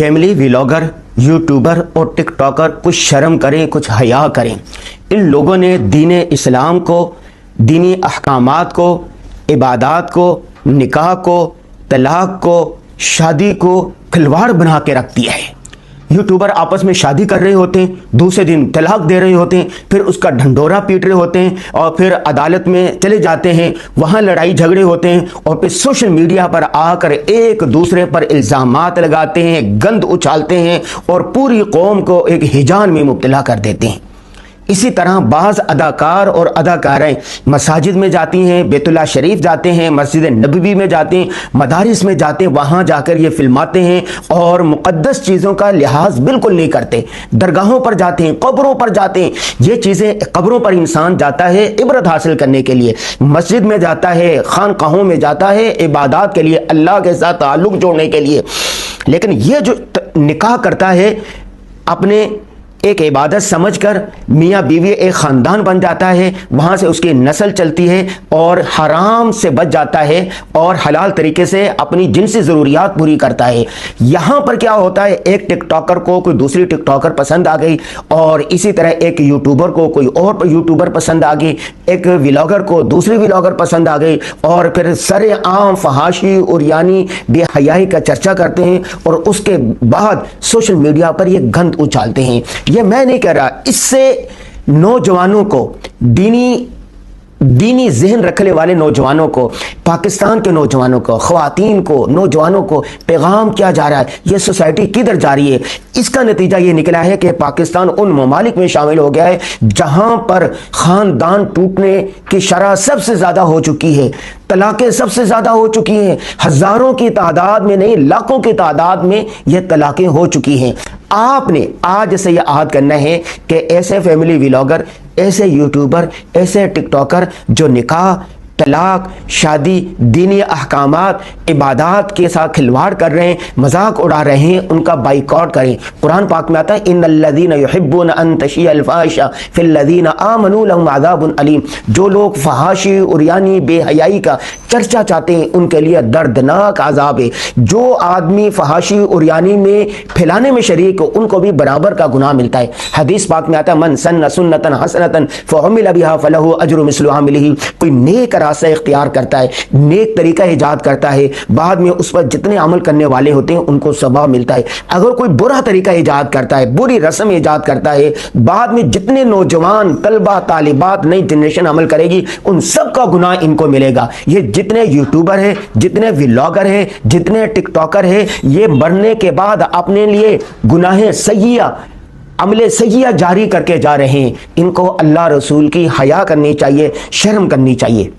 Family vlogger, YouTuber اور ٹک talker کچھ شرم کریں، کچھ حیا کریں۔ ان لوگوں نے دین اسلام کو، دینی احکامات کو، عبادات کو، نکاح کو، طلاق کو، شادی کو کھلواڑ بنا کے رکھ دیا ہے۔ یوٹیوبر آپس میں شادی کر رہے ہوتے ہیں، دوسرے دن طلاق دے رہے ہوتے ہیں، پھر اس کا ڈھنڈورا پیٹ رہے ہوتے ہیں اور پھر عدالت میں چلے جاتے ہیں، وہاں لڑائی جھگڑے ہوتے ہیں اور پھر سوشل میڈیا پر آ کر ایک دوسرے پر الزامات لگاتے ہیں، گند اچھالتے ہیں اور پوری قوم کو ایک ہیجان میں مبتلا کر دیتے ہیں۔ اسی طرح بعض اداکار اور اداکاریں مساجد میں جاتی ہیں، بیت اللہ شریف جاتے ہیں، مسجد نبوی میں جاتے ہیں، مدارس میں جاتے ہیں، وہاں جا کر یہ فلماتے ہیں اور مقدس چیزوں کا لحاظ بالکل نہیں کرتے۔ درگاہوں پر جاتے ہیں، قبروں پر جاتے ہیں۔ یہ چیزیں، قبروں پر انسان جاتا ہے عبرت حاصل کرنے کے لیے، مسجد میں جاتا ہے، خانقاہوں میں جاتا ہے عبادات کے لیے، اللہ کے ساتھ تعلق جوڑنے کے لیے۔ لیکن یہ جو نکاح کرتا ہے اپنے ایک عبادت سمجھ کر، میاں بیوی ایک خاندان بن جاتا ہے، وہاں سے اس کی نسل چلتی ہے اور حرام سے بچ جاتا ہے اور حلال طریقے سے اپنی جنسی ضروریات پوری کرتا ہے۔ یہاں پر کیا ہوتا ہے، ایک ٹک ٹاکر کو کوئی دوسری ٹک ٹاکر پسند آ گئی، اور اسی طرح ایک یوٹیوبر کو کوئی اور یوٹیوبر پسند آ گئی، ایک ولاگر کو دوسری ولاگر پسند آ گئی، اور پھر سر عام فحاشی اور یعنی بے حیائی کا چرچا کرتے ہیں اور اس کے بعد سوشل میڈیا پر یہ گند اچھالتے ہیں۔ یہ میں نہیں کہہ رہا، اس سے نوجوانوں کو، دینی ذہن رکھنے والے نوجوانوں کو، پاکستان کے نوجوانوں کو، خواتین کو، نوجوانوں کو پیغام کیا جا رہا ہے، یہ سوسائٹی کدھر جا رہی ہے۔ اس کا نتیجہ یہ نکلا ہے کہ پاکستان ان ممالک میں شامل ہو گیا ہے جہاں پر خاندان ٹوٹنے کی شرح سب سے زیادہ ہو چکی ہے، طلاقیں سب سے زیادہ ہو چکی ہیں، ہزاروں کی تعداد میں نہیں لاکھوں کی تعداد میں یہ طلاقیں ہو چکی ہیں۔ آپ نے آج سے یہ عہد کرنا ہے کہ ایسے فیملی ولاگر، ایسے یوٹیوبر، ایسے ٹک ٹاکر جو نکاح، طلاق، شادی، دینی احکامات، عبادات کے ساتھ کھلواڑ کر رہے ہیں، مذاق اڑا رہے ہیں، ان کا بائیکاٹ کریں۔ قرآن پاک میں آتا ہے ان الذین یحبون ان تشیع الفاحشہ فی الذین آمنوا لہم عذاب علیم۔ جو لوگ فحاشی اور یعنی بے حیائی کا چرچا چاہتے ہیں ان کے لیے دردناک عذاب ہے۔ جو آدمی فحاشی اور یعنی میں پھیلانے میں شریک ہو ان کو بھی برابر کا گناہ ملتا ہے۔ حدیث پاک میں آتا ہے من سن سنتا حسنۃ فعمل بها فلہ اجر مثل عاملہ۔ کوئی نیک راستہ اختیار کرتا ہے، نیک طریقہ ایجاد کرتا ہے، بعد میں اس پر جتنے عمل کرنے والے ہوتے ہیں ان کو ثواب ملتا ہے۔ اگر کوئی برا طریقہ ایجاد کرتا ہے، بری رسم ایجاد کرتا ہے، بعد میں جتنے نوجوان طلبہ طالبات نئی جنریشن عمل کرے گی ان سب کا گناہ ان کو ملے گا۔ یہ جتنے یوٹیوبر ہیں، جتنے ولاگر ہیں، جتنے ٹک ٹاکر ہیں، یہ مرنے کے بعد اپنے لیے گناہ سیئہ، عمل سیئہ جاری کر کے جا رہے ہیں۔ ان کو اللہ رسول کی حیا کرنی چاہیے، شرم کرنی چاہیے۔